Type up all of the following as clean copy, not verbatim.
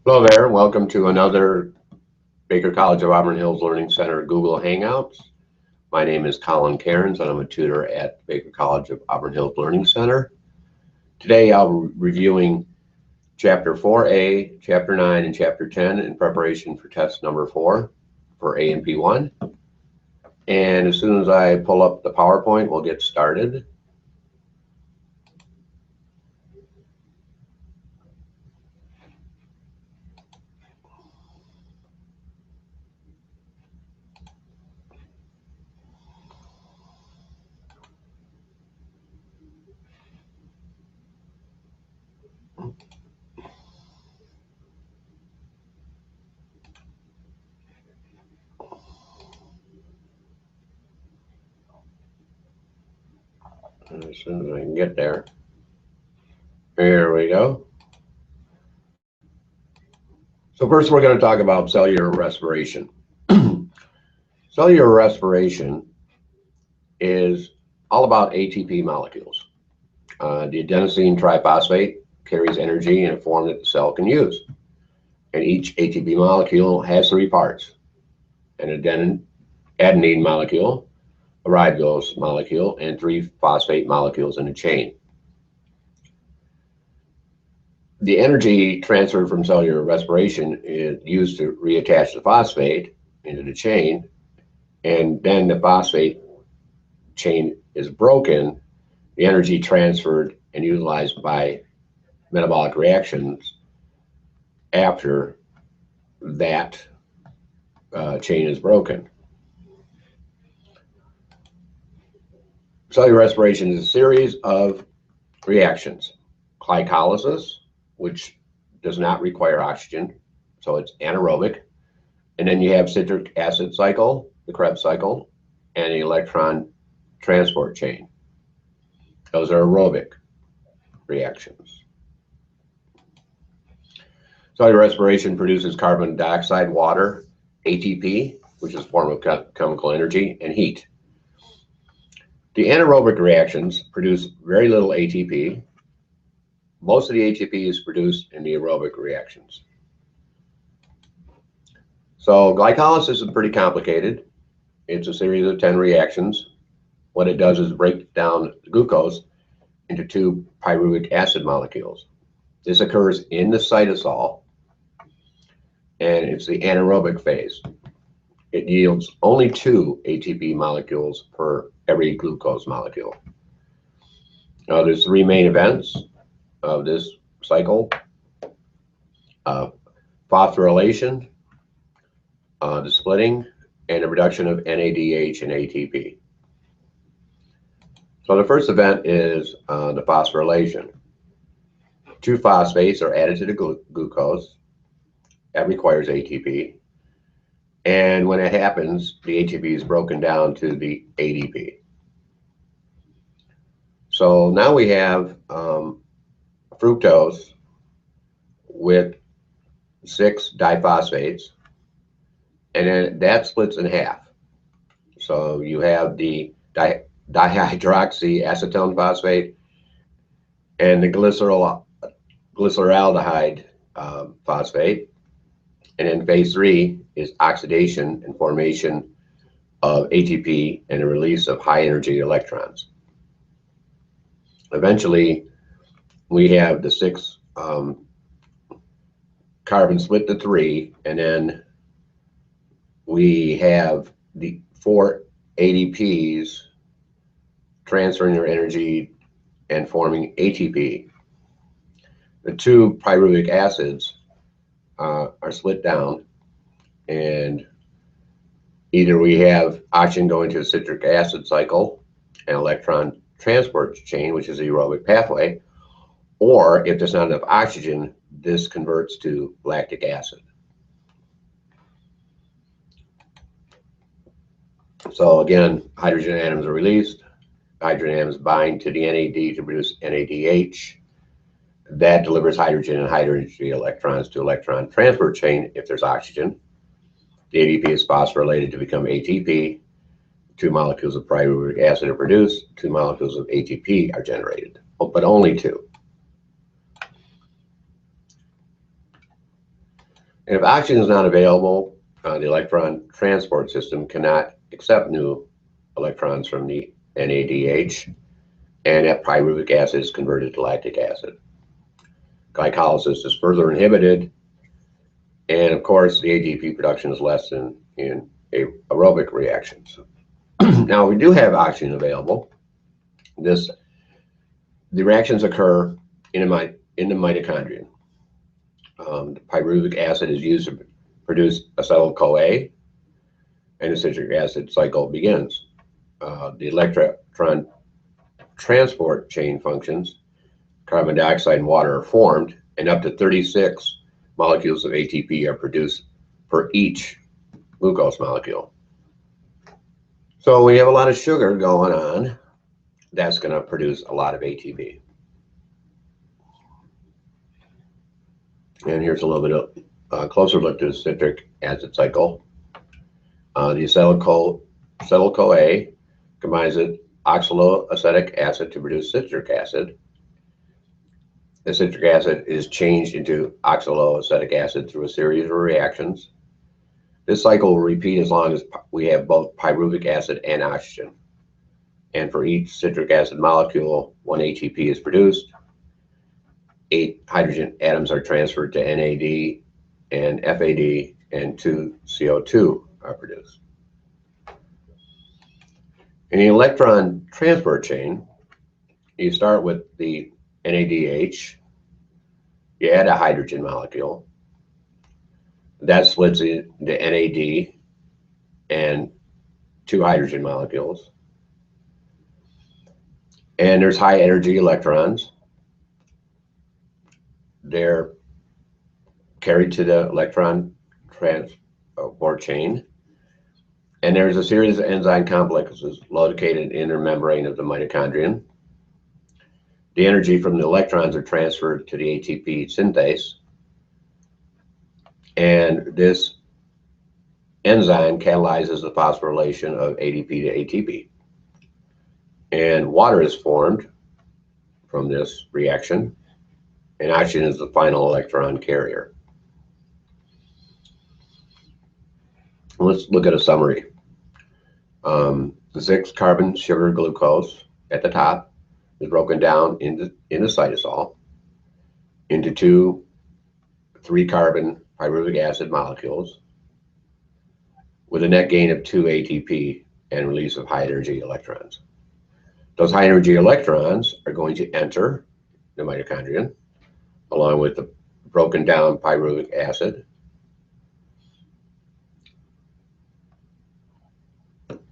Hello there, and welcome to another Baker College of Auburn Hills Learning Center Google Hangouts. My name is Colin Cairns, and I'm a tutor at Baker College of Auburn Hills Learning Center. Today I'll be reviewing Chapter 4A, Chapter 9, and Chapter 10 in preparation for test number 4 for A&P 1. And as soon as I pull up the PowerPoint, we'll get started. As soon as I can get there. Here we go. So first we're going to talk about cellular respiration. Cellular respiration is all about ATP molecules. The adenosine triphosphate carries energy in a form that the cell can use. And each ATP molecule has 3 parts: an adenine molecule, a ribose molecule, and 3 phosphate molecules in a chain. The energy transferred from cellular respiration is used to reattach the phosphate into the chain, and then the phosphate chain is broken. The energy transferred and utilized by metabolic reactions after that chain is broken. Cellular respiration is a series of reactions. Glycolysis, which does not require oxygen, so it's anaerobic. And then you have citric acid cycle, the Krebs cycle, and the electron transport chain. Those are aerobic reactions. Cellular respiration produces carbon dioxide, water, ATP, which is a form of chemical energy, and heat. The anaerobic reactions produce very little ATP. Most of the ATP is produced in the aerobic reactions. So glycolysis is pretty complicated. It's a series of 10 reactions. What it does is break down glucose into 2 pyruvic acid molecules. This occurs in the cytosol, and it's the anaerobic phase. It yields only 2 ATP molecules per every glucose molecule. Now, there's 3 main events of this cycle: phosphorylation, the splitting, and the reduction of NADH and ATP. So the first event is the phosphorylation. 2 phosphates are added to the glucose. That requires ATP. And when it happens, the ATP is broken down to the ADP. So now we have fructose with 6 diphosphates, and then that splits in half. So you have the dihydroxyacetone phosphate and the glyceraldehyde phosphate. And then phase 3 is oxidation and formation of ATP and the release of high energy electrons. Eventually, we have the 6 carbon split to 3, and then we have the 4 ADPs transferring their energy and forming ATP. The 2 pyruvic acids are split down, and either we have oxygen going to a citric acid cycle, an electron transport chain, which is the aerobic pathway, or if there's not enough oxygen, this converts to lactic acid. So again, hydrogen atoms are released. Hydrogen atoms bind to the NAD to produce NADH. That delivers hydrogen and high energy electrons to electron transport chain if there's oxygen. The ADP is phosphorylated to become ATP. 2 molecules of pyruvic acid are produced. 2 molecules of ATP are generated, but only 2. And if oxygen is not available, the electron transport system cannot accept new electrons from the NADH, and that pyruvic acid is converted to lactic acid. Glycolysis is further inhibited, and of course, the ATP production is less than in aerobic reactions. Now, we do have oxygen available. The reactions occur in the mitochondrion. The pyruvic acid is used to produce acetyl-CoA, and the citric acid cycle begins. The electron transport chain functions. Carbon dioxide and water are formed, and up to 36 molecules of ATP are produced per each glucose molecule. So when you have a lot of sugar going on, that's going to produce a lot of ATP. And here's a little bit of a closer look to the citric acid cycle. The acetyl-CoA combines with oxaloacetic acid to produce citric acid. The citric acid is changed into oxaloacetic acid through a series of reactions. This cycle will repeat as long as we have both pyruvic acid and oxygen. And for each citric acid molecule, 1 ATP is produced. 8 hydrogen atoms are transferred to NAD and FAD, and 2 CO2 are produced. In the electron transport chain, you start with the NADH, you add a hydrogen molecule, that splits into NAD and 2 hydrogen molecules. And there's high energy electrons. They're carried to the electron transport chain. And there's a series of enzyme complexes located in the inner membrane of the mitochondrion. The energy from the electrons are transferred to the ATP synthase. And this enzyme catalyzes the phosphorylation of ADP to ATP. And water is formed from this reaction, and oxygen is the final electron carrier. Let's look at a summary. The 6-carbon sugar glucose at the top is broken down into cytosol into 2 3-carbon pyruvic acid molecules with a net gain of 2 ATP and release of high energy electrons. Those high energy electrons are going to enter the mitochondrion along with the broken down pyruvic acid.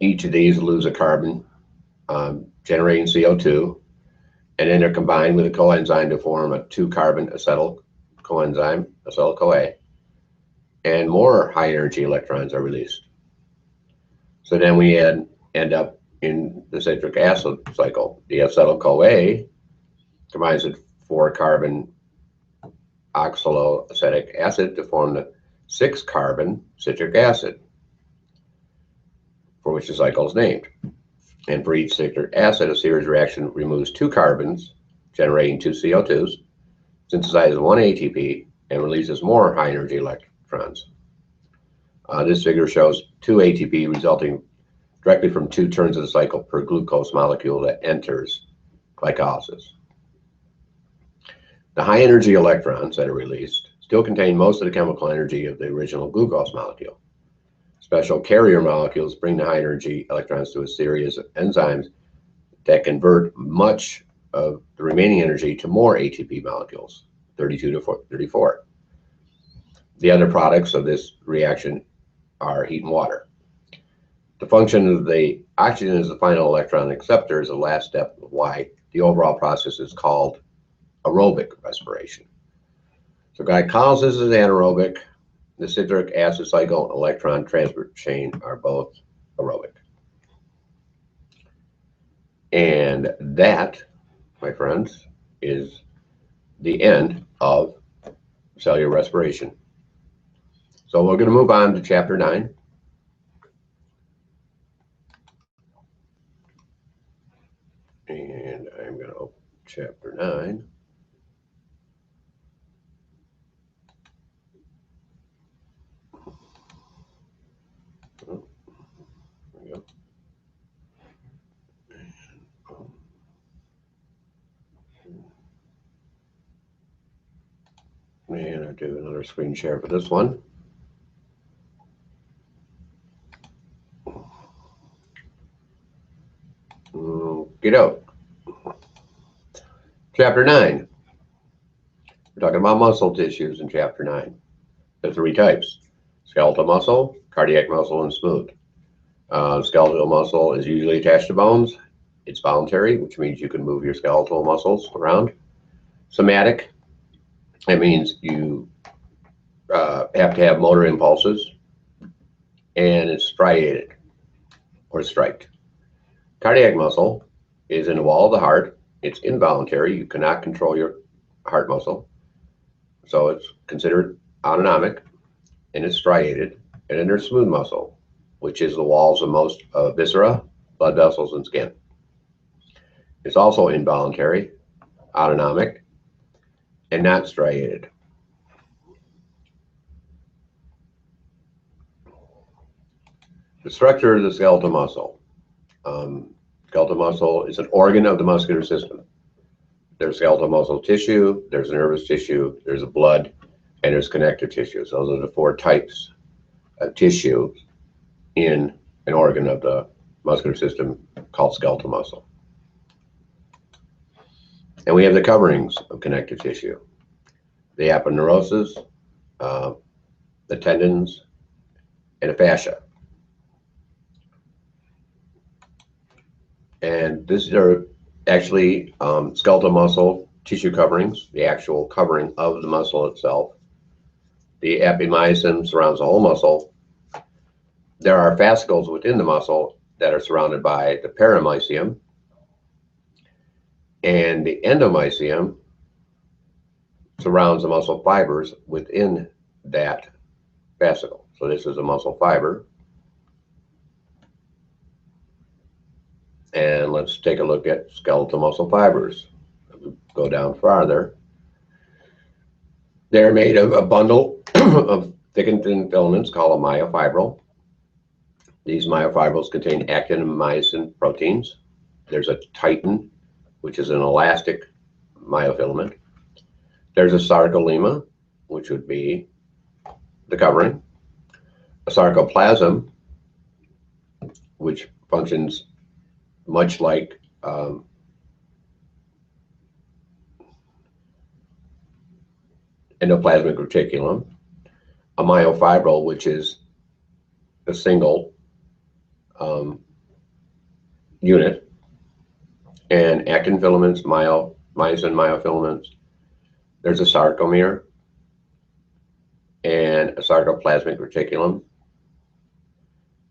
Each of these lose a carbon, generating CO2, and then they're combined with a coenzyme to form a 2-carbon acetyl coenzyme, acetyl-CoA, and more high energy electrons are released. So then we end up in the citric acid cycle. The acetyl-CoA combines with 4-carbon oxaloacetic acid to form the 6-carbon citric acid, for which the cycle is named. And for each citric acid, a series reaction removes 2 carbons, generating 2 CO2s, synthesizes 1 ATP, and releases more high energy electrons. This figure shows 2 ATP resulting directly from 2 turns of the cycle per glucose molecule that enters glycolysis. The high energy electrons that are released still contain most of the chemical energy of the original glucose molecule. Special carrier molecules bring the high energy electrons to a series of enzymes that convert much of the remaining energy to more ATP molecules, 32 to 34. The other products of this reaction are heat and water. The function of the oxygen as the final electron acceptor is the last step of why the overall process is called aerobic respiration. So glycolysis is anaerobic. The citric acid cycle and electron transport chain are both aerobic. And that, my friends, is the end of cellular respiration. So we're going to move on to chapter 9. And I'm going to open chapter 9. And I'll do another screen share for this one. Get out. Chapter 9. We're talking about muscle tissues in Chapter 9. There are 3 types: skeletal muscle, cardiac muscle, and smooth. Skeletal muscle is usually attached to bones. It's voluntary, which means you can move your skeletal muscles around. Somatic, that means you have to have motor impulses. And it's striated or striped. Cardiac muscle is in the wall of the heart. It's involuntary. You cannot control your heart muscle. So it's considered autonomic, and it's striated. And then there's smooth muscle, which is the walls of most viscera, blood vessels, and skin. It's also involuntary, autonomic, and not striated. The structure of the skeletal muscle. Skeletal muscle is an organ of the muscular system. There's skeletal muscle tissue, there's nervous tissue, there's blood, and there's connective tissues. Those are the 4 types of tissue in an organ of the muscular system called skeletal muscle. And we have the coverings of connective tissue: the aponeurosis, the tendons, and the fascia. And these are actually skeletal muscle tissue coverings, the actual covering of the muscle itself. The epimysium surrounds the whole muscle. There are fascicles within the muscle that are surrounded by the perimysium. And the endomysium surrounds the muscle fibers within that fascicle. So this is a muscle fiber. And let's take a look at skeletal muscle fibers. Go down farther. They're made of a bundle of thick and thin filaments called a myofibril. These myofibrils contain actin and myosin proteins. There's a titin, which is an elastic myofilament. There's a sarcolemma, which would be the covering. A sarcoplasm, which functions much like endoplasmic reticulum. A myofibril, which is a single unit, and actin filaments, myosin myofilaments. There's a sarcomere and a sarcoplasmic reticulum,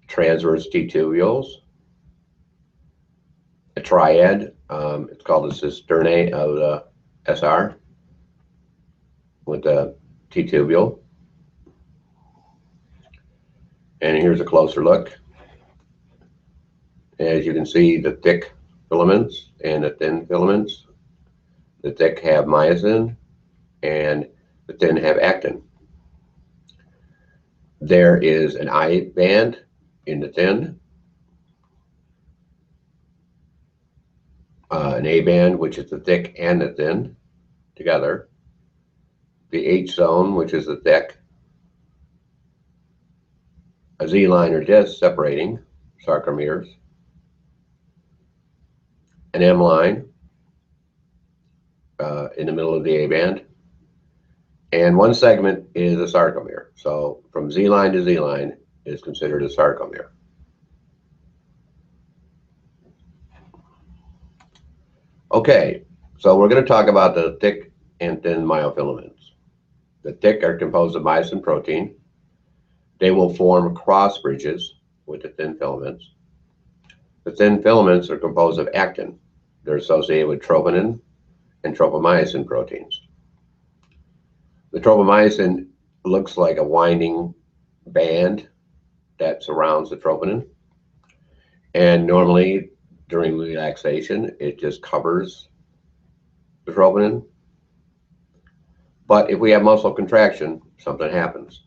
transverse T-tubules, a triad. It's called the cisternae of the SR with the T-tubule. And here's a closer look. As you can see, the thick filaments and the thin filaments. The thick have myosin and the thin have actin. There is an I band in the thin, an A band, which is the thick and the thin together, the H zone, which is the thick, a Z line or disc separating sarcomeres, an M line in the middle of the A band, and one segment is a sarcomere. So from Z line to Z line is considered a sarcomere. Okay, so we're going to talk about the thick and thin myofilaments. The thick are composed of myosin protein. They will form cross bridges with the thin filaments. The thin filaments are composed of actin. They're associated with troponin and tropomyosin proteins. The tropomyosin looks like a winding band that surrounds the troponin. And normally during relaxation, it just covers the troponin. But if we have muscle contraction, something happens.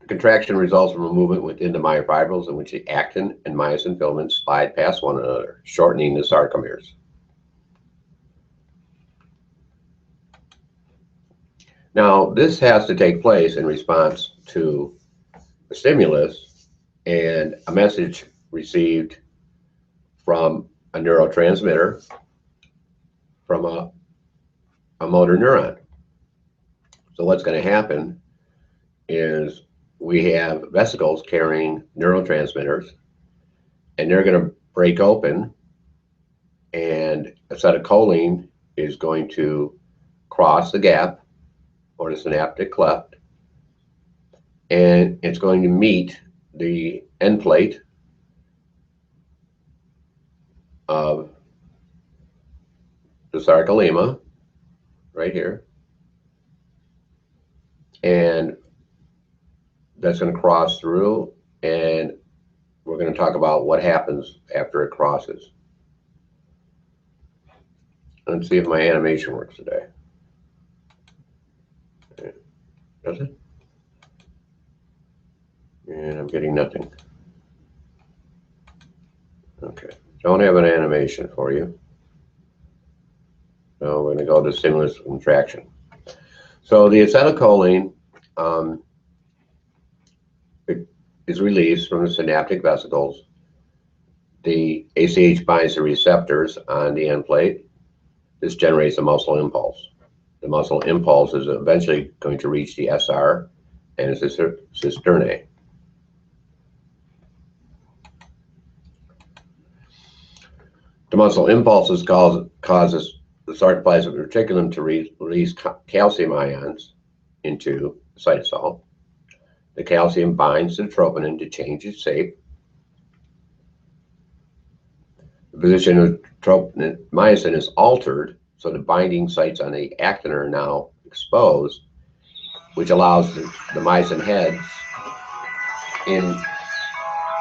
The contraction results from a movement within the myofibrils in which the actin and myosin filaments slide past one another, shortening the sarcomeres. Now, this has to take place in response to a stimulus and a message received from a neurotransmitter from a motor neuron. So what's going to happen is we have vesicles carrying neurotransmitters, and they're going to break open, and acetylcholine is going to cross the gap or the synaptic cleft, and it's going to meet the end plate of the sarcolemma right here, and that's going to cross through, and we're going to talk about what happens after it crosses. Let's see if my animation works today. Does it? And I'm getting nothing. Okay, don't have an animation for you. So we're going to go to stimulus contraction. So the acetylcholine it is released from the synaptic vesicles. The ACH binds the receptors on the end plate. This generates a muscle impulse. The muscle impulse is eventually going to reach the SR and its cisternae. The muscle impulses causes the sarcoplasmic reticulum to release calcium ions into the cytosol. The calcium binds to the troponin to change its shape. The position of troponin myosin is altered, so the binding sites on the actin are now exposed, which allows the myosin heads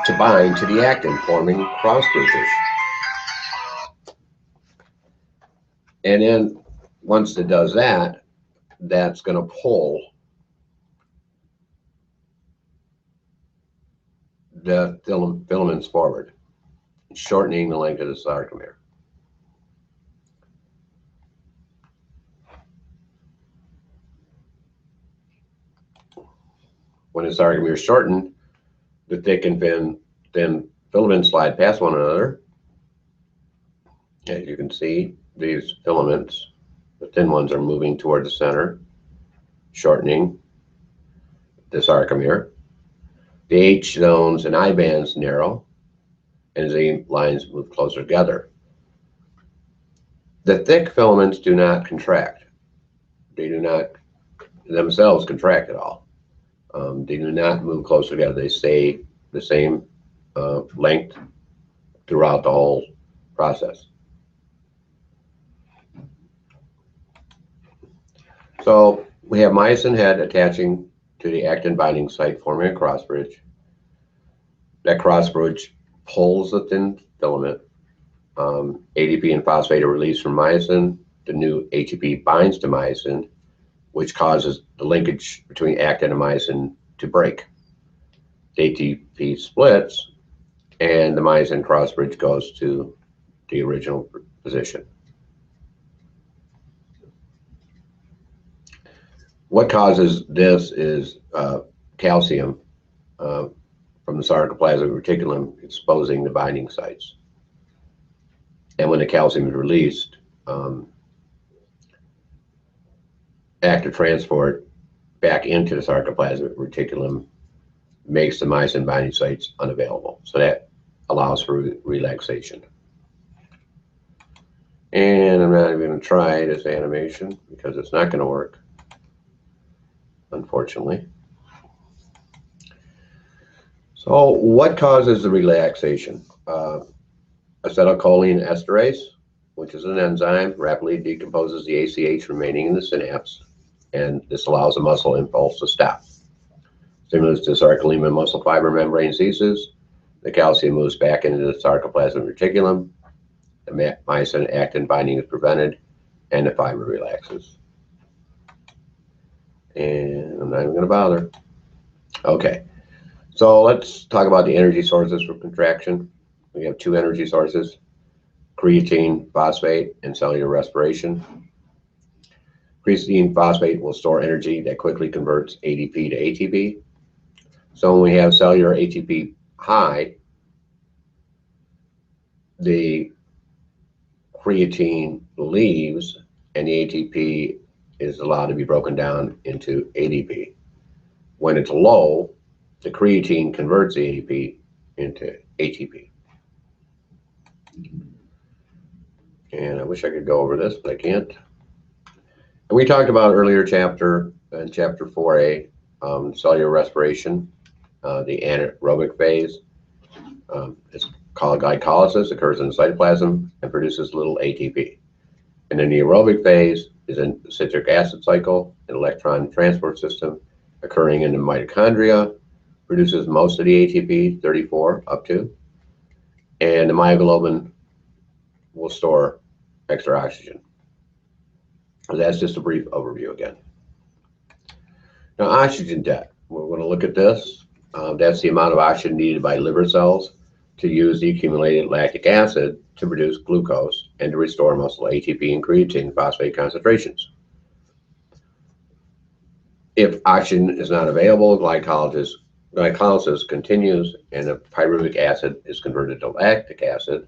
to bind to the actin, forming cross bridges. And then once it does that, that's going to pull the filaments forward, shortening the length of the sarcomere. When the sarcomere is shortened, the thick and thin filaments slide past one another. As you can see, these filaments, the thin ones, are moving toward the center, shortening the sarcomere. The H zones and I bands narrow, and Z lines move closer together. The thick filaments do not contract. They do not themselves contract at all. They do not move closer together. They stay the same length throughout the whole process. So we have myosin head attaching to the actin binding site, forming a cross bridge. That cross bridge pulls the thin filament. ADP and phosphate are released from myosin. The new ATP binds to myosin, which causes the linkage between actin and myosin to break. The ATP splits, and the myosin cross bridge goes to the original position. What causes this is calcium from the sarcoplasmic reticulum exposing the binding sites. And when the calcium is released, active transport back into the sarcoplasmic reticulum makes the myosin binding sites unavailable. So that allows for relaxation. And I'm not even going to try this animation because it's not going to work, unfortunately. So what causes the relaxation? Acetylcholine esterase, which is an enzyme, rapidly decomposes the ACH remaining in the synapse, and this allows the muscle impulse to stop. Stimulus to sarcolemma muscle fiber membrane ceases, the calcium moves back into the sarcoplasmic reticulum, the myosin actin binding is prevented, and the fiber relaxes. And I'm not even going to bother. Okay, so let's talk about the energy sources for contraction. We have two energy sources: creatine phosphate and cellular respiration. Creatine phosphate will store energy that quickly converts ADP to ATP. So when we have cellular ATP high, the creatine leaves and the ATP is allowed to be broken down into ADP. When it's low, the creatine converts the ADP into ATP. And I wish I could go over this, but I can't. And we talked about earlier chapter, in chapter 4A, cellular respiration, the anaerobic phase. It's called glycolysis, occurs in the cytoplasm and produces little ATP. And then the aerobic phase is in the citric acid cycle, an electron transport system occurring in the mitochondria, produces most of the ATP, 34 up to, and the myoglobin will store extra oxygen. That's just a brief overview again. Now, oxygen debt. We're going to look at this. That's the amount of oxygen needed by liver cells to use the accumulated lactic acid to produce glucose and to restore muscle ATP and creatine phosphate concentrations. If oxygen is not available, glycolysis continues and the pyruvic acid is converted to lactic acid.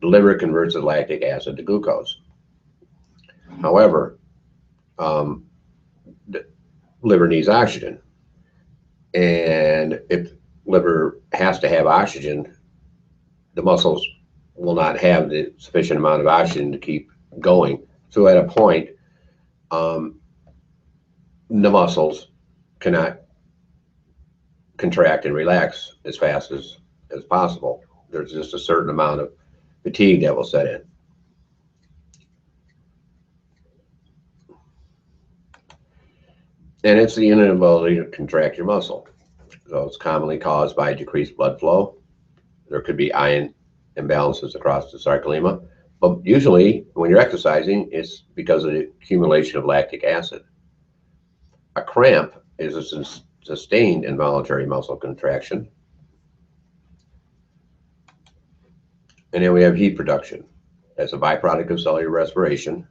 The liver converts the lactic acid to glucose. However, the liver needs oxygen. And if liver has to have oxygen, the muscles will not have the sufficient amount of oxygen to keep going. So at a point, the muscles cannot contract and relax as fast as possible. There's just a certain amount of fatigue that will set in. And it's the inability to contract your muscle. So it's commonly caused by decreased blood flow. There could be ion imbalances across the sarcolemma, but usually when you're exercising, it's because of the accumulation of lactic acid. A cramp is a sustained involuntary muscle contraction. And then we have heat production. That's a byproduct of cellular respiration.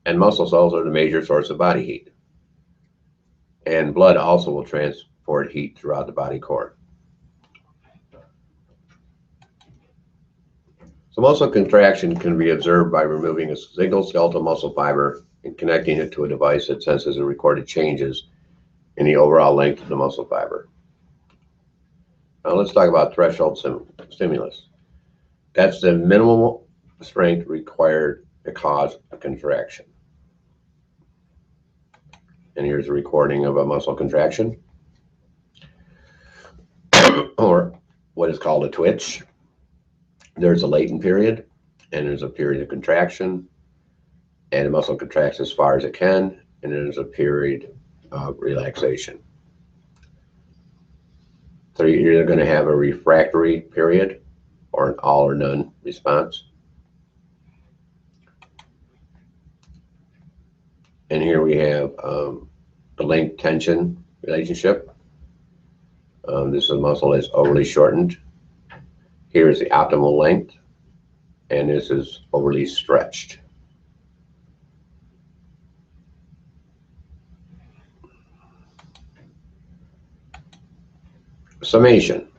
And muscle cells are the major source of body heat. And blood also will transport heat throughout the body core. So muscle contraction can be observed by removing a single skeletal muscle fiber and connecting it to a device that senses and recorded changes in the overall length of the muscle fiber. Now let's talk about threshold stimulus. That's the minimal strength required to cause a contraction. And here's a recording of a muscle contraction, or what is called a twitch. There's a latent period, and there's a period of contraction, and the muscle contracts as far as it can, and then there's a period of relaxation. So you're either going to have a refractory period or an all or none response. And here we have the length tension relationship. This is a muscle that's overly shortened. Here's the optimal length, and this is overly stretched. Summation.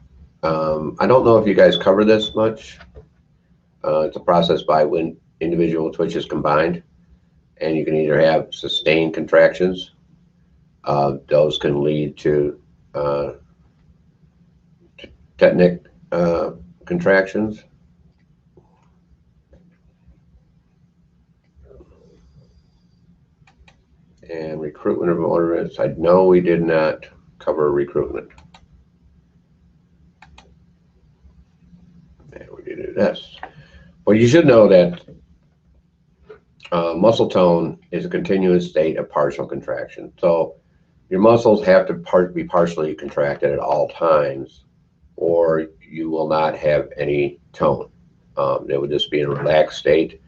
I don't know if you guys cover this much. It's a process by when individual twitches combined, and you can either have sustained contractions. Those can lead to tetanic contractions. And recruitment of motorists. I know we did not cover recruitment. And we did do this. Well, you should know that muscle tone is a continuous state of partial contraction. So your muscles have to be partially contracted at all times, or you will not have any tone. It would just be in a relaxed state,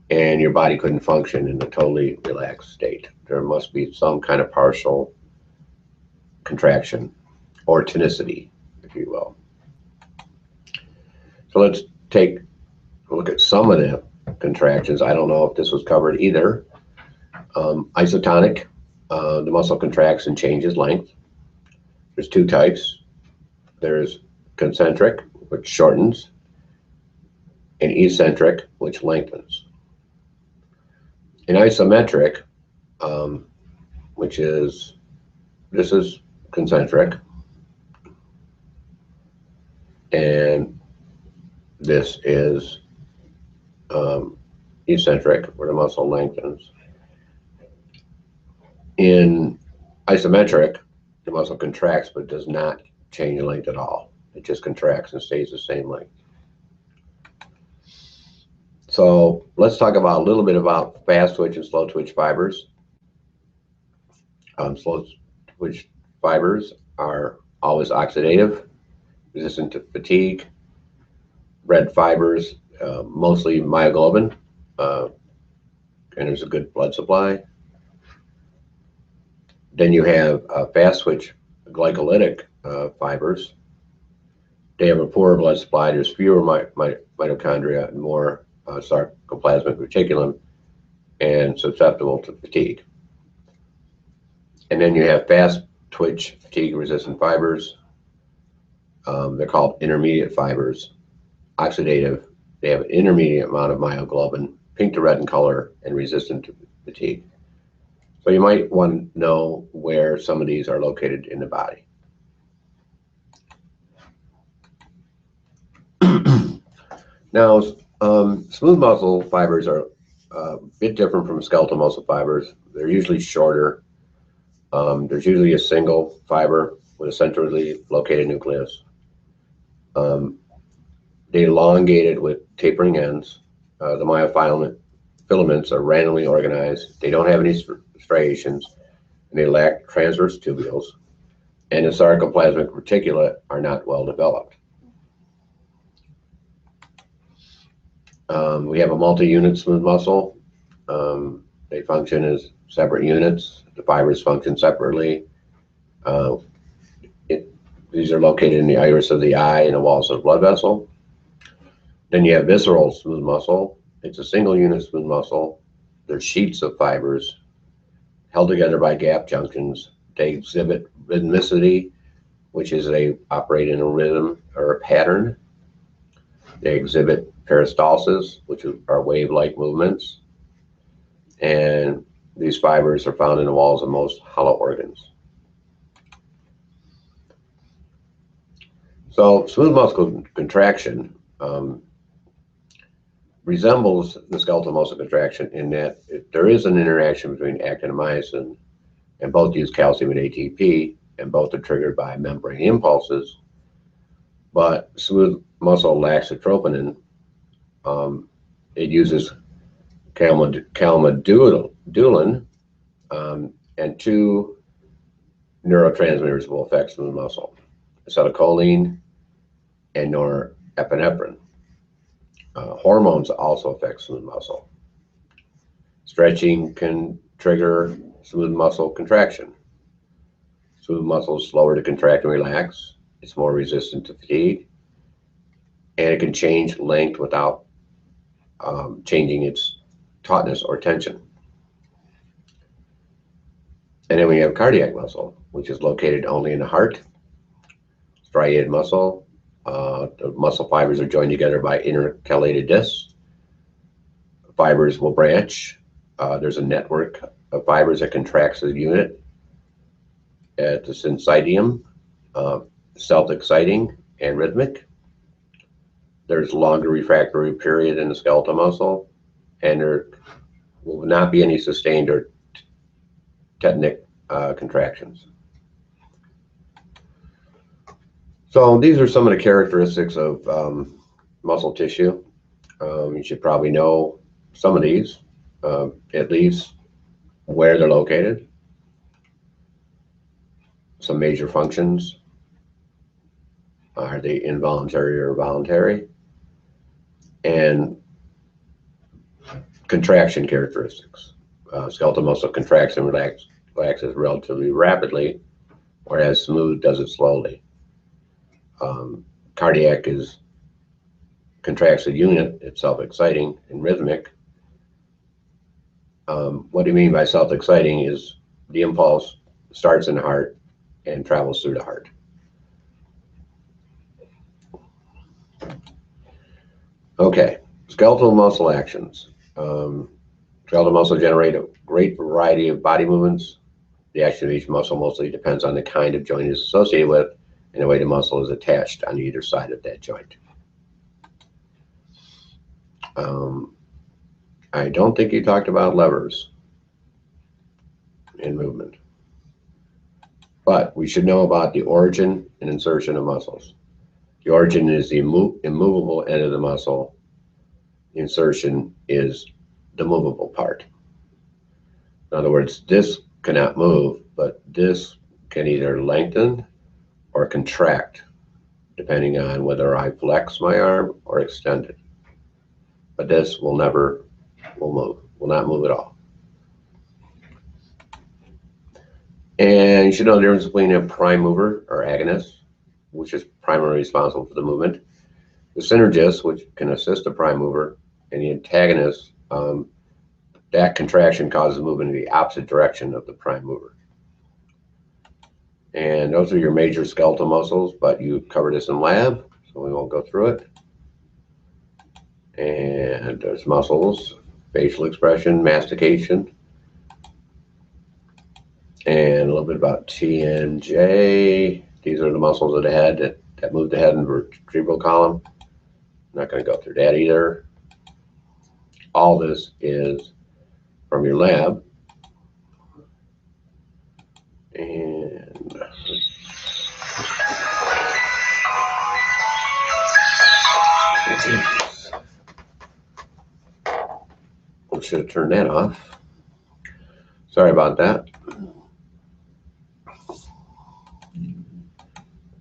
and your body couldn't function in a totally relaxed state. There must be some kind of partial contraction or tonicity, if you will. So let's take a look at some of the contractions. I don't know if this was covered either. Isotonic, the muscle contracts and changes length. There's two types. There's concentric, which shortens, and eccentric, which lengthens. In isometric, which is, this is concentric, and this is eccentric, where the muscle lengthens. In isometric, the muscle contracts but does not change length at all. It just contracts and stays the same length. So let's talk about a little bit about fast twitch and slow twitch fibers. Slow twitch fibers are always oxidative, resistant to fatigue. Red fibers, mostly myoglobin, and there's a good blood supply. Then you have fast twitch glycolytic fibers. They have a poorer blood supply. There's fewer mitochondria and more sarcoplasmic reticulum, and susceptible to fatigue. And then you have fast twitch fatigue resistant fibers. They're called intermediate fibers. Oxidative. They have an intermediate amount of myoglobin, pink to red in color, and resistant to fatigue. So you might want to know where some of these are located in the body. Now, smooth muscle fibers are a bit different from skeletal muscle fibers. They're usually shorter. There's usually a single fiber with a centrally located nucleus. They elongated with tapering ends. The myofilaments are randomly organized. They don't have any striations, and they lack transverse tubules. And the sarcoplasmic reticula are not well developed. We have a multi-unit smooth muscle. They function as separate units. The fibers function separately. These are located in the iris of the eye and the walls of the blood vessel. Then you have visceral smooth muscle. It's a single unit smooth muscle. They're sheets of fibers held together by gap junctions. They exhibit rhythmicity, which is they operate in a rhythm or a pattern. They exhibit peristalsis, which are wave-like movements. And these fibers are found in the walls of most hollow organs. So smooth muscle contraction resembles the skeletal muscle contraction in that there is an interaction between actin and myosin, and both use calcium and ATP, and both are triggered by membrane impulses. But smooth muscle lacks the troponin. It uses calmodulin, and two neurotransmitters will affect smooth muscle: acetylcholine and norepinephrine. Hormones also affect smooth muscle. Stretching can trigger smooth muscle contraction. Smooth muscle is slower to contract and relax. It's more resistant to fatigue, and it can change length without changing its tautness or tension. And then we have cardiac muscle, which is located only in the heart. Striated muscle. The muscle fibers are joined together by intercalated discs. Fibers will branch. There's a network of fibers that contracts the unit at the syncytium, self-exciting and rhythmic. There's longer refractory period in the skeletal muscle, and there will not be any sustained or tetanic contractions. So these are some of the characteristics of muscle tissue. You should probably know some of these, at least where they're located, some major functions. Are they involuntary or voluntary? And contraction characteristics. Skeletal muscle contracts and relaxes relatively rapidly, whereas smooth does it slowly. Cardiac contracts a unit, it's self-exciting and rhythmic. What do you mean by self-exciting is the impulse starts in the heart and travels through the heart. Okay, skeletal muscle actions. Skeletal muscle generate a great variety of body movements. The action of each muscle mostly depends on the kind of joint it's associated with and the way the muscle is attached on either side of that joint. I don't think you talked about levers in movement, but we should know about the origin and insertion of muscles. The origin is the immovable end of the muscle. The insertion is the movable part. In other words, this cannot move, but this can either lengthen or contract, depending on whether I flex my arm or extend it. But this will not move at all. And you should know the difference between a prime mover or agonist, which is primarily responsible for the movement, the synergist, which can assist the prime mover, and the antagonist. That contraction causes movement in the opposite direction of the prime mover. And those are your major skeletal muscles, but you covered this in lab, so we won't go through it. And there's muscles, facial expression, mastication, and a little bit about T and J. These are the muscles of the head that move the head and vertebral column. I'm not going to go through that either. All this is from your lab. And I should have turned that off. Sorry about that.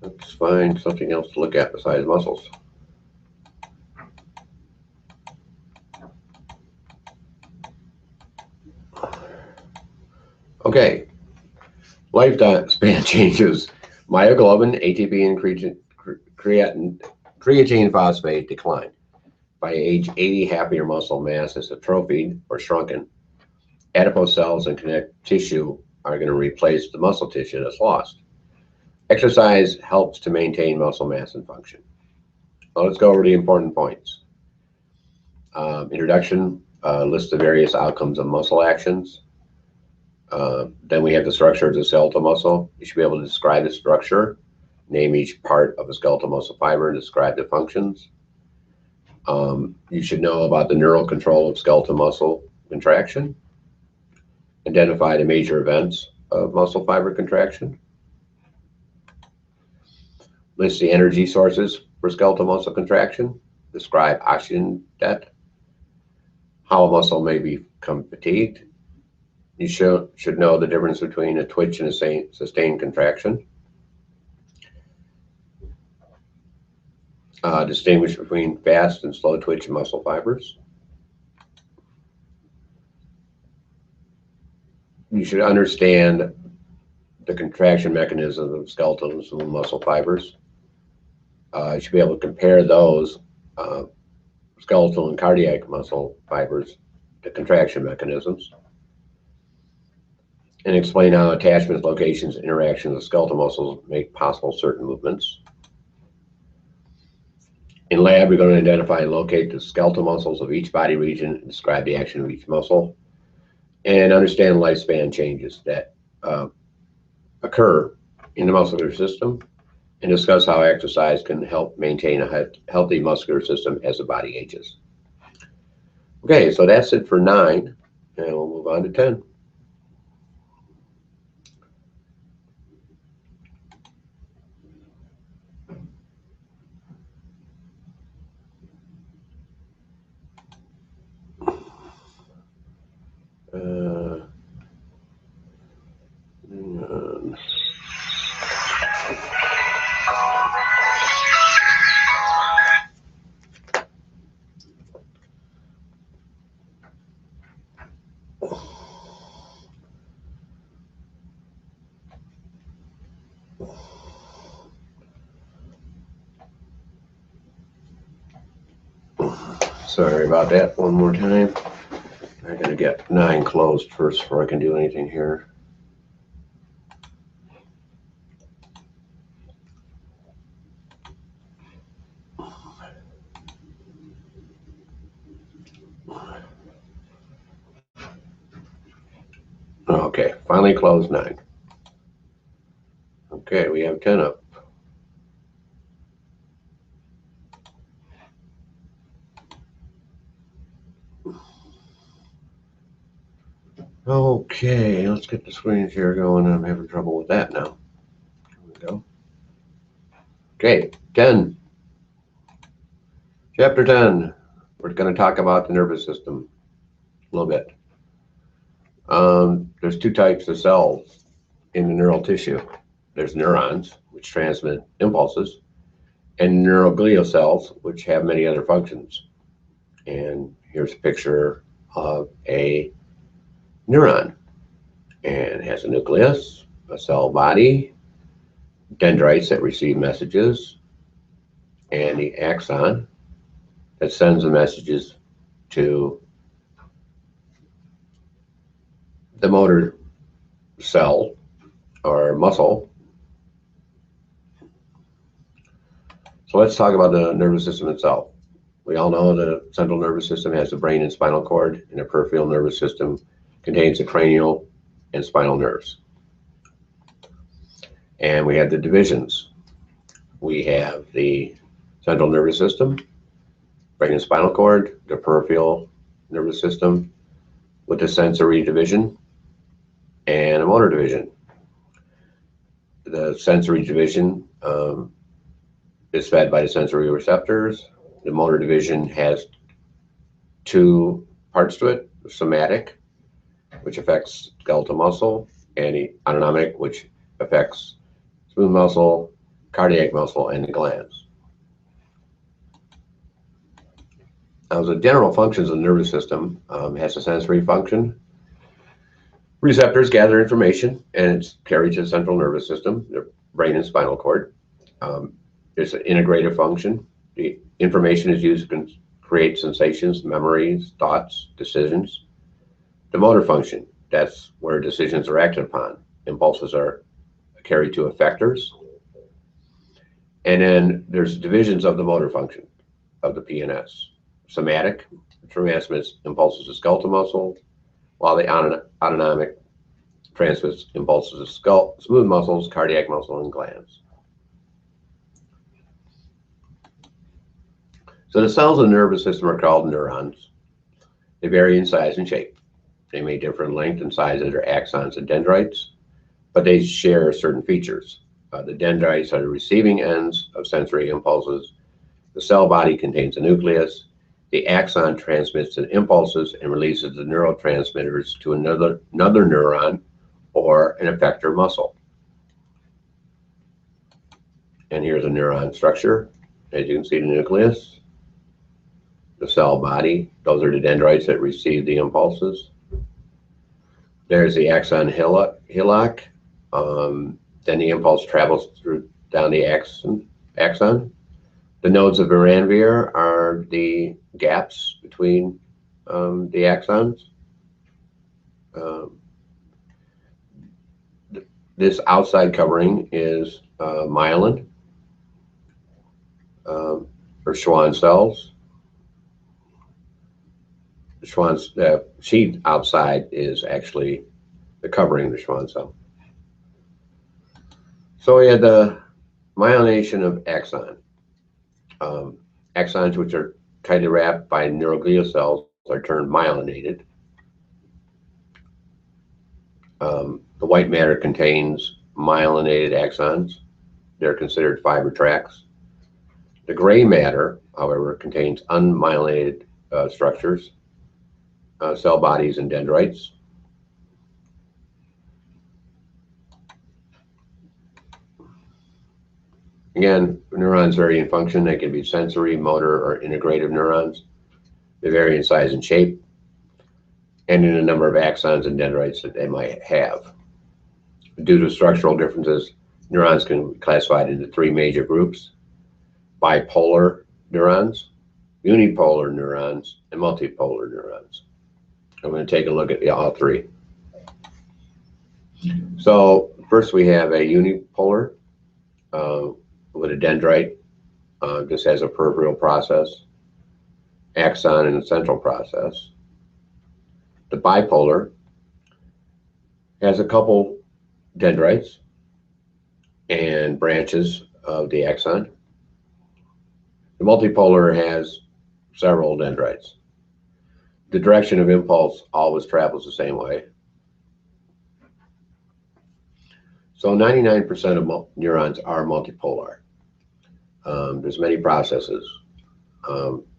Let's find something else to look at besides muscles. Okay, lifespan changes. Myoglobin, ATP, and creatine phosphate decline. By age 80, half of your muscle mass is atrophied or shrunken. Adipose cells and connective tissue are going to replace the muscle tissue that's lost. Exercise helps to maintain muscle mass and function. Well, let's go over the important points. Introduction, lists the various outcomes of muscle actions. Then we have the structure of the skeletal muscle. You should be able to describe the structure, name each part of a skeletal muscle fiber, and describe the functions. You should know about the neural control of skeletal muscle contraction. Identify the major events of muscle fiber contraction. List the energy sources for skeletal muscle contraction. Describe oxygen debt. How a muscle may become fatigued. You should know the difference between a twitch and a sustained contraction. Distinguish between fast and slow twitch muscle fibers. You should understand the contraction mechanisms of skeletal and smooth muscle fibers. You should be able to compare those skeletal and cardiac muscle fibers to contraction mechanisms, and explain how attachments, locations, interactions of skeletal muscles make possible certain movements. In lab, we're going to identify and locate the skeletal muscles of each body region and describe the action of each muscle, and understand lifespan changes that occur in the muscular system, and discuss how exercise can help maintain a healthy muscular system as the body ages. Okay, so that's it for 9, and we'll move on to 10. Sorry about that one more time. I I'm going to get 9 closed first before I can do anything here. Okay, finally closed 9. Okay, we have 10 up. Okay, let's get the screen share going. I'm having trouble with that now. Here we go. Okay, 10. Chapter 10. We're going to talk about the nervous system a little bit. There's 2 types of cells in the neural tissue. There's neurons, which transmit impulses, and neuroglial cells, which have many other functions. And here's a picture of a neuron. And it has a nucleus, a cell body, dendrites that receive messages, and the axon that sends the messages to the motor cell or muscle. So let's talk about the nervous system itself. We all know the central nervous system has the brain and spinal cord, and the peripheral nervous system contains the cranial and spinal nerves. And we have the divisions. We have the central nervous system, brain and spinal cord, the peripheral nervous system with the sensory division and a motor division. The sensory division is fed by the sensory receptors. The motor division has 2 parts to it: somatic, which affects skeletal muscle, and the autonomic, which affects smooth muscle, cardiac muscle, and the glands. Now, the general functions of the nervous system has a sensory function. Receptors gather information, and it's carried to the central nervous system, the brain and spinal cord. It's an integrative function. The information is used to create sensations, memories, thoughts, decisions. The motor function, that's where decisions are acted upon. Impulses are carried to effectors. And then there's divisions of the motor function of the PNS. Somatic transmits impulses to skeletal muscle, while the autonomic transmits impulses to smooth muscles, cardiac muscle, and glands. So the cells of the nervous system are called neurons. They vary in size and shape. They may differ in length and size of their axons and dendrites, but they share certain features. The dendrites are the receiving ends of sensory impulses. The cell body contains a nucleus. The axon transmits the impulses and releases the neurotransmitters to another neuron or an effector muscle. And here's a neuron structure. As you can see, the nucleus, the cell body, those are the dendrites that receive the impulses. There's the axon hillock. Then the impulse travels down the axon. The nodes of Ranvier are the gaps between the axons. This outside covering is myelin, or Schwann cells. The Schwann's sheet outside is actually the covering of the Schwann cell. So we had the myelination of axon. Axons, which are tightly wrapped by neuroglial cells, are termed myelinated. The white matter contains myelinated axons. They're considered fiber tracts. The gray matter, however, contains unmyelinated structures, cell bodies, and dendrites. Again, neurons vary in function. They can be sensory, motor, or integrative neurons. They vary in size and shape, and in the number of axons and dendrites that they might have. Due to structural differences, neurons can be classified into 3 major groups: bipolar neurons, unipolar neurons, and multipolar neurons. I'm going to take a look at all three. So first we have a unipolar with a dendrite, just has a peripheral process, axon and a central process. The bipolar has a couple dendrites and branches of the axon. The multipolar has several dendrites. The direction of impulse always travels the same way. So 99% of neurons are multipolar. There's many processes.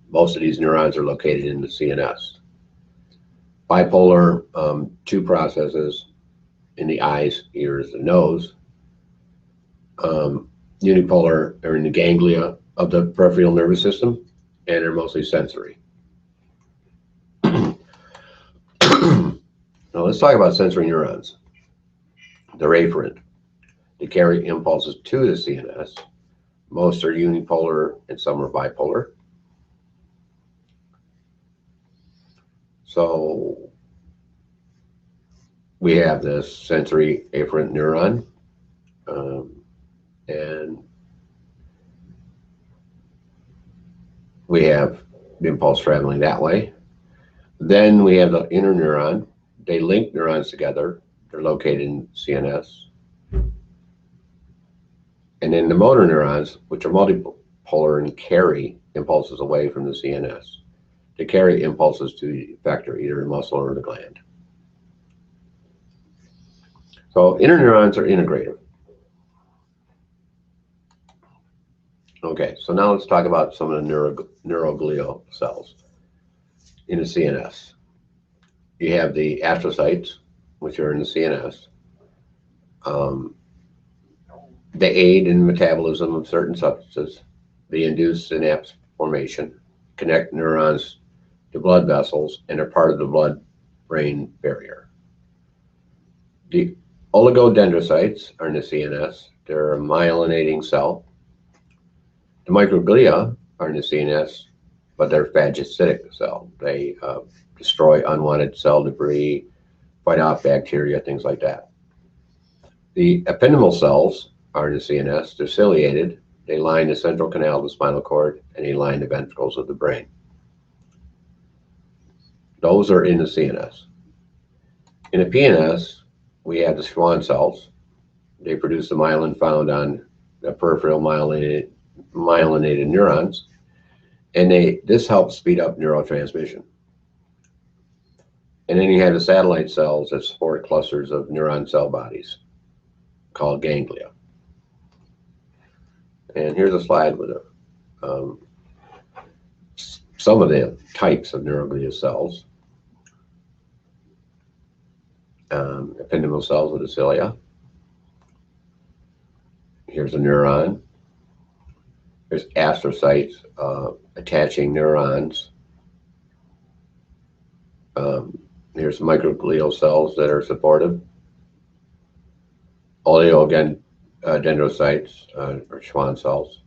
Most of these neurons are located in the CNS. Bipolar, two processes in the eyes, ears, and nose. Unipolar are in the ganglia of the peripheral nervous system, and are mostly sensory. Now let's talk about sensory neurons. They're afferent. They carry impulses to the CNS. Most are unipolar and some are bipolar. So we have this sensory afferent neuron, and we have the impulse traveling that way. Then we have the inner neuron. They link neurons together. They're located in CNS. And then the motor neurons, which are multipolar and carry impulses away from the CNS. They carry impulses to the effector, either the muscle or the gland. So inner neurons are integrative. Okay, so now let's talk about some of the neuroglial cells in the CNS. You have the astrocytes, which are in the CNS. They aid in metabolism of certain substances. They induce synapse formation, connect neurons to blood vessels, and are part of the blood-brain barrier. The oligodendrocytes are in the CNS. They're a myelinating cell. The microglia are in the CNS, but they're phagocytic cell. They destroy unwanted cell debris, fight off bacteria, things like that. The ependymal cells are in the CNS. They're ciliated. They line the central canal of the spinal cord, and they line the ventricles of the brain. Those are in the CNS. In the PNS, we have the Schwann cells. They produce the myelin found on the peripheral myelinated neurons, and this helps speed up neurotransmission. And then you have the satellite cells that support clusters of neuron cell bodies called ganglia. And here's a slide with some of the types of neuroglial cells. Ependymal cells with the cilia. Here's a neuron. There's astrocytes attaching neurons. Here's microglial cells that are supportive. Oligodendrocytes or Schwann cells.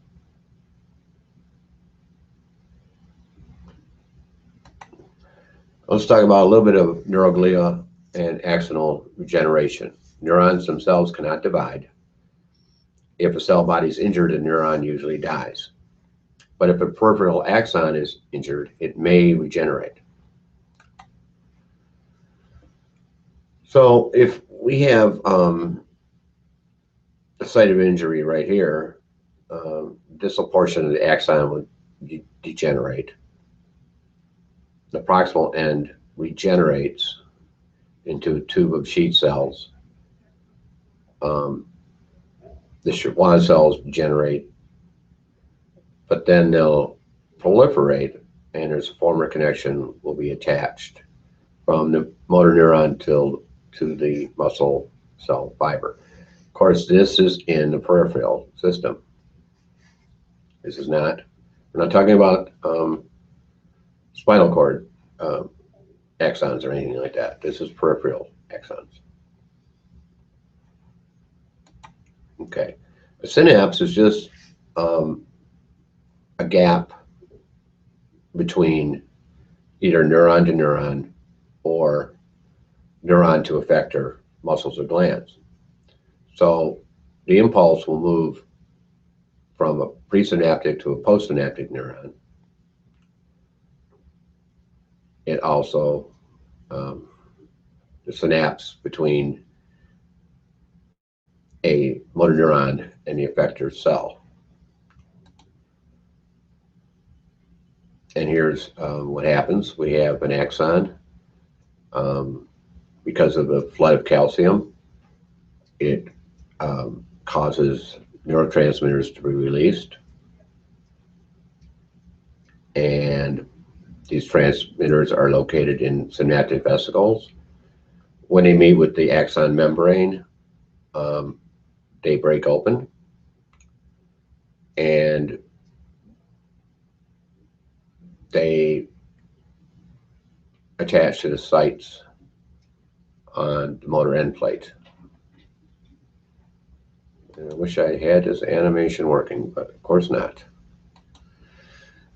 Let's talk about a little bit of neuroglia and axonal regeneration. Neurons themselves cannot divide. If a cell body is injured, a neuron usually dies. But if a peripheral axon is injured, it may regenerate. So if we have a site of injury right here, distal portion of the axon would degenerate. The proximal end regenerates into a tube of sheet cells. The Schwann cells degenerate, but then they'll proliferate, and there's a former connection will be attached from the motor neuron to the muscle cell fiber. Of course, this is in the peripheral system. This is not, we're not talking about spinal cord axons or anything like that. This is peripheral axons. Okay, a synapse is just a gap between either neuron to neuron or neuron to effector muscles or glands. So the impulse will move from a presynaptic to a postsynaptic neuron. It also, the synapse between a motor neuron and the effector cell. And here's what happens. We have an axon. Because of the flood of calcium, it causes neurotransmitters to be released. And these transmitters are located in synaptic vesicles. When they meet with the axon membrane, they break open, and they attach to the sites on the motor end plate. And I wish I had this animation working, but of course not.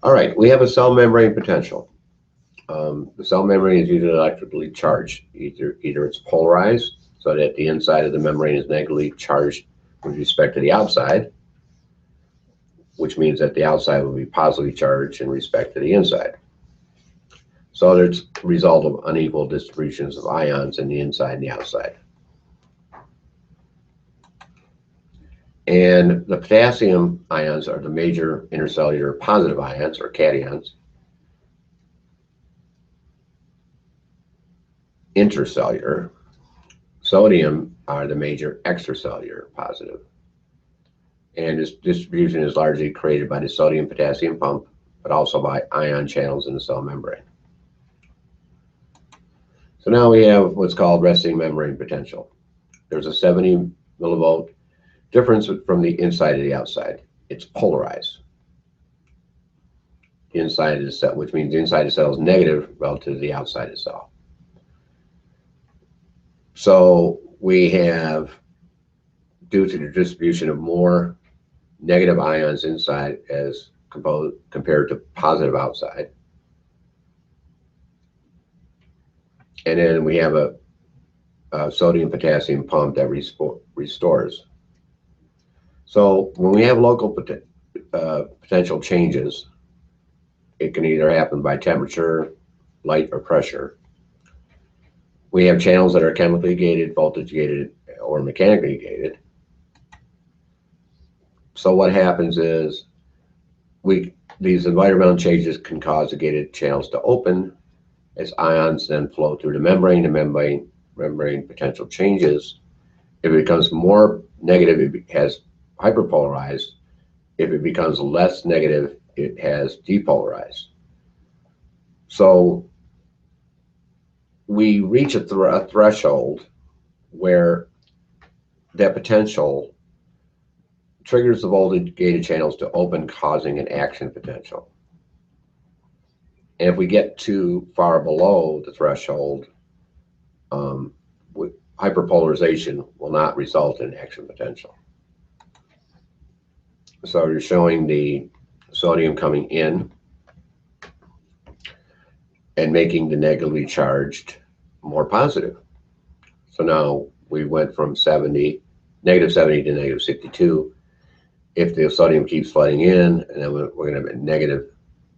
All right, we have a cell membrane potential. The cell membrane is usually electrically charged. Either it's polarized, so that the inside of the membrane is negatively charged with respect to the outside, which means that the outside will be positively charged in respect to the inside. So there's a result of unequal distributions of ions in the inside and the outside. And the potassium ions are the major intercellular positive ions, or cations. Intercellular. Sodium are the major extracellular positive. And this distribution is largely created by the sodium-potassium pump, but also by ion channels in the cell membrane. So now we have what's called resting membrane potential. There's a 70 millivolt difference from the inside to the outside. It's polarized. The inside of the cell, which means the inside of the cell is negative relative to the outside of the cell. So we have, due to the distribution of more negative ions inside as compared to positive outside. And then we have a sodium-potassium pump that restores. So when we have local potential changes, it can either happen by temperature, light, or pressure. We have channels that are chemically gated, voltage gated, or mechanically gated. So what happens is these environmental changes can cause the gated channels to open as ions then flow through the membrane. The membrane potential changes. If it becomes more negative, it has hyperpolarized. If it becomes less negative, it has depolarized. So we reach a threshold where that potential triggers the voltage gated channels to open, causing an action potential. And if we get too far below the threshold, hyperpolarization will not result in action potential. So you're showing the sodium coming in and making the negatively charged more positive. So now we went from negative 70 to negative 62. If the sodium keeps flooding in, and then we're going to have a negative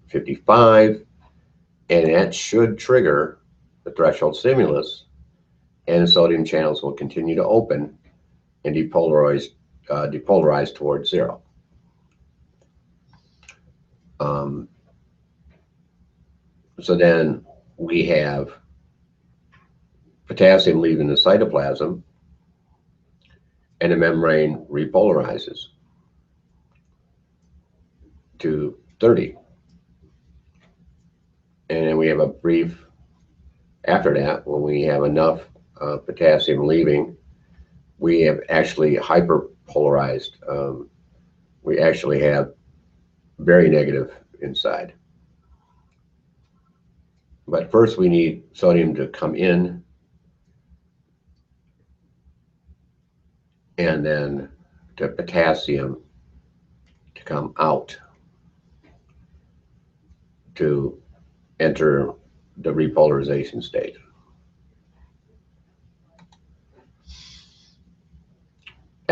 55, and that should trigger the threshold stimulus, and the sodium channels will continue to open and depolarize towards zero. So then we have potassium leaving the cytoplasm, and the membrane repolarizes to 30. And then we have a brief after that, when we have enough potassium leaving, we have actually hyperpolarized. We actually have very negative inside. But first we need sodium to come in, and then the potassium to come out to enter the repolarization state.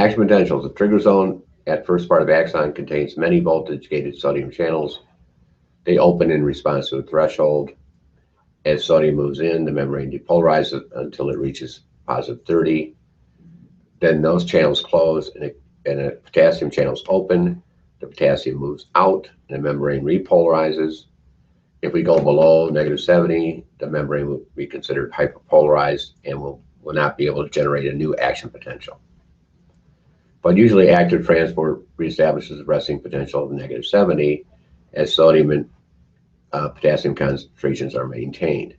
Action potentials. The trigger zone at first part of axon contains many voltage-gated sodium channels. They open in response to a threshold. As sodium moves in, the membrane depolarizes until it reaches positive 30. Then those channels close and the potassium channels open. The potassium moves out and the membrane repolarizes. If we go below -70, the membrane will be considered hyperpolarized and will not be able to generate a new action potential. But usually active transport reestablishes the resting potential of -70 as sodium and potassium concentrations are maintained.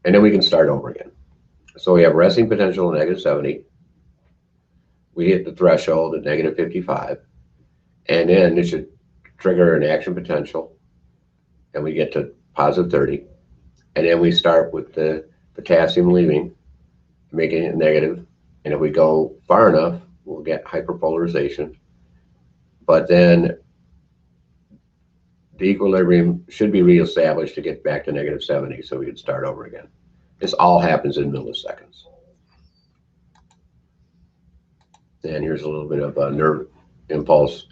And then we can start over again. So we have resting potential at -70. We hit the threshold at -55. And then it should trigger an action potential. And we get to positive 30. And then we start with the potassium leaving, making it negative. And if we go far enough, we'll get hyperpolarization. But then the equilibrium should be reestablished to get back to -70, so we can start over again. This all happens in milliseconds. And here's a little bit of a nerve impulse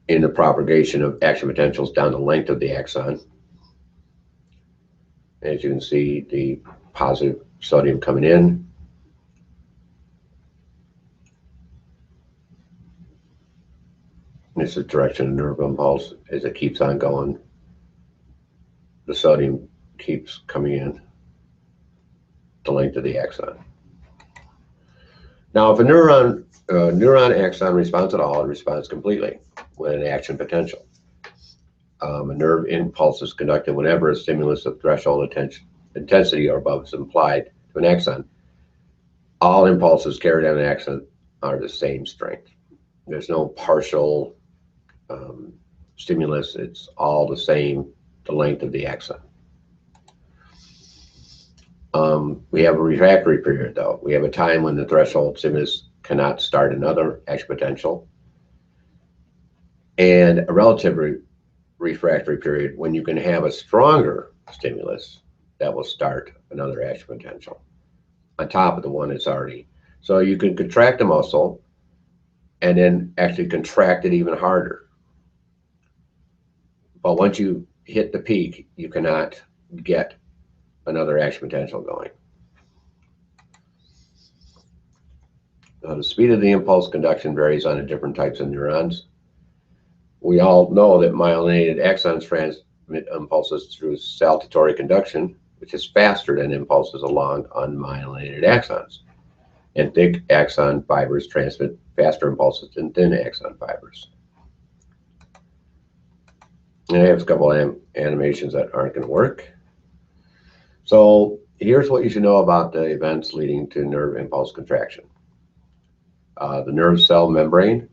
in the propagation of action potentials down the length of the axon. As you can see, the positive sodium coming in. This is the direction of nerve impulse as it keeps on going. The sodium keeps coming in the length of the axon. Now, if a neuron axon responds at all, it responds completely with an action potential. A nerve impulse is conducted whenever a stimulus of threshold intensity or above is applied to an axon. All impulses carried on an axon are the same strength. There's no partial stimulus. It's all the same, the length of the axon. We have a refractory period, though. We have a time when the threshold stimulus cannot start another action potential, and a relative refractory period when you can have a stronger stimulus that will start another action potential on top of the one that's already. So you can contract a muscle and then actually contract it even harder. But once you hit the peak, you cannot get another action potential going. The speed of the impulse conduction varies on the different types of neurons. We all know that myelinated axons transmit impulses through saltatory conduction, which is faster than impulses along unmyelinated axons. And thick axon fibers transmit faster impulses than thin axon fibers. And I have a couple of animations that aren't going to work. So here's what you should know about the events leading to nerve impulse contraction. The nerve cell membrane,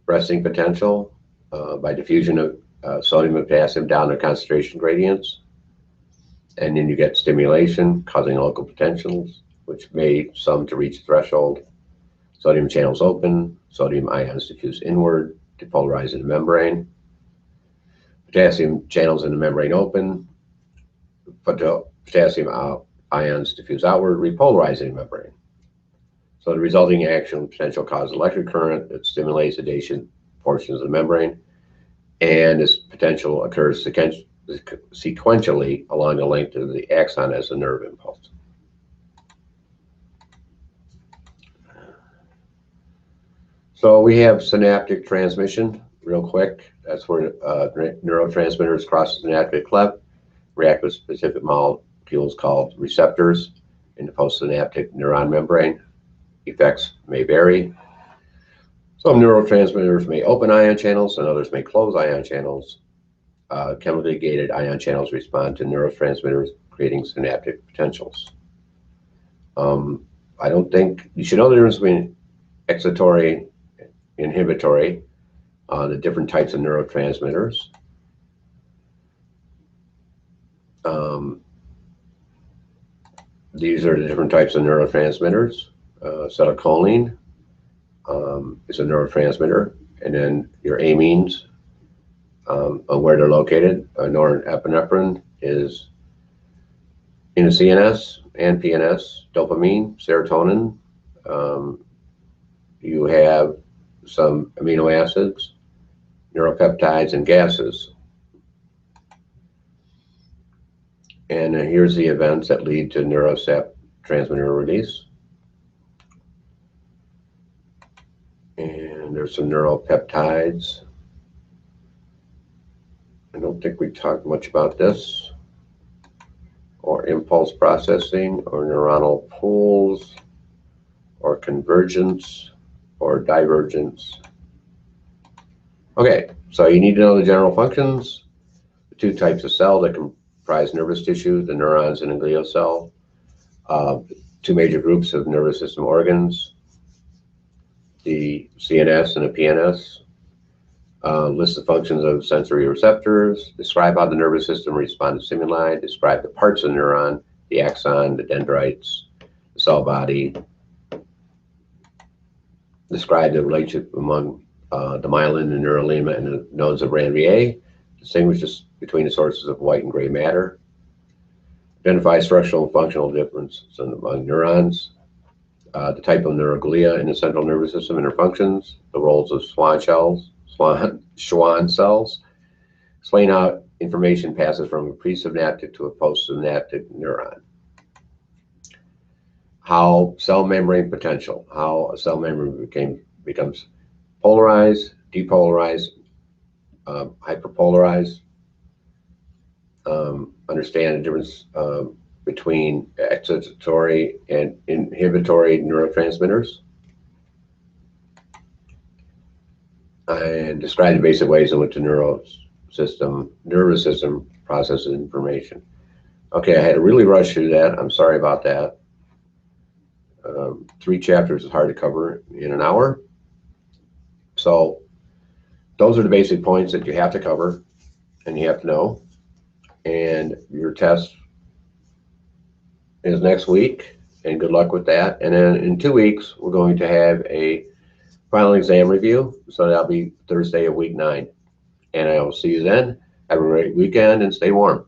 resting potential by diffusion of sodium and potassium down their concentration gradients. And then you get stimulation causing local potentials, which may sum to reach threshold. Sodium channels open, sodium ions diffuse inward, depolarizing the membrane. Potassium channels in the membrane open, but the potassium ions diffuse outward, repolarizing the membrane. So the resulting action potential causes electric current that stimulates adjacent portions of the membrane, and this potential occurs sequentially along the length of the axon as a nerve impulse. So we have synaptic transmission, real quick. That's where neurotransmitters cross the synaptic cleft, react with specific molecules called receptors in the postsynaptic neuron membrane. Effects may vary. Some neurotransmitters may open ion channels and others may close ion channels. Chemically gated ion channels respond to neurotransmitters, creating synaptic potentials. I don't think you should know the difference between excitatory, inhibitory, the different types of neurotransmitters. These are the different types of neurotransmitters. Acetylcholine is a neurotransmitter, and then your amines, where they're located. Norepinephrine is in the CNS and PNS. Dopamine, serotonin you have some amino acids, neuropeptides, and gases. And here's the events that lead to neurotransmitter release. And there's some neuropeptides. I don't think we talked much about this, or impulse processing, or neuronal pools, or convergence, or divergence. Okay, so you need to know the general functions, the two types of cell that comprise nervous tissue, the neurons and the glial cell, two major groups of nervous system organs, the CNS and the PNS, list the functions of sensory receptors, describe how the nervous system responds to stimuli, describe the parts of the neuron, the axon, the dendrites, the cell body, describe the relationship among the myelin, the neurulima, and the nodes of Ranvier, distinguishes between the sources of white and gray matter, identify structural and functional differences among neurons, the type of neuroglia in the central nervous system and their functions, the roles of Schwann cells, explain how information passes from a presynaptic to a postsynaptic neuron. How cell membrane potential, how a cell membrane becomes polarized, depolarized, hyperpolarized, understand the difference between excitatory and inhibitory neurotransmitters, and describe the basic ways in which the nervous system processes information. Okay, I had to really rush through that. I'm sorry about that. 3 chapters is hard to cover in an hour. So those are the basic points that you have to cover and you have to know. And your test is next week, and good luck with that. And then in 2 weeks, we're going to have a final exam review. So that'll be Thursday of week 9. And I will see you then. Have a great weekend and stay warm.